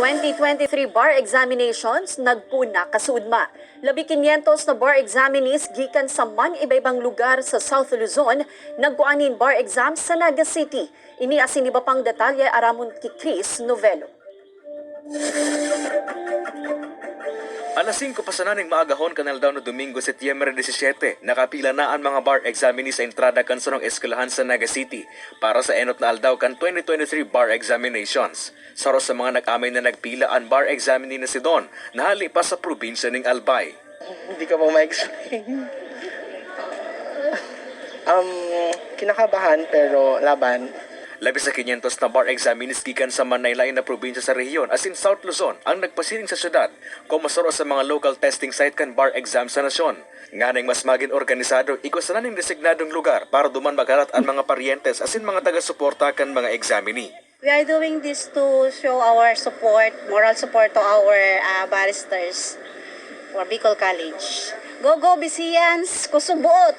2023 bar examinations nagpuna kasudma. 1,500 na bar examinees gikan sa man iba-ibang lugar sa South Luzon nagkuanin bar exam sa Naga City. Ini asin iba pang detalye aramon ki Chris Novelo. Alas 5 pa sa naning maagahon kanal daw no Domingo, Setyembre 17, nakapila na ang mga bar examinees sa entrada kan sunong eskwelahan sa Naga City para sa enot na aldaw kan 2023 bar examinations. Saro sa mga nag-amay na nagpila ang bar examinee na si Don, nahali pa sa probinsya ng Albay. Hindi ka pa ma-explain. Kinakabahan pero laban. Labis sa 500 na bar examinees gikan sa Manaylain na probinsya sa rehiyon as in South Luzon ang nagpasiling sa syudad kung masaro sa mga local testing site kan bar exam sa nasyon. Nga mas maging organisado, ikos na ning designadong lugar para duman magharat ang mga paryentes as in mga taga-suporta kan mga examinee. We are doing this to show our support, moral support to our barristers for Bicol College. Go, go, Bisiyans! Kusubot!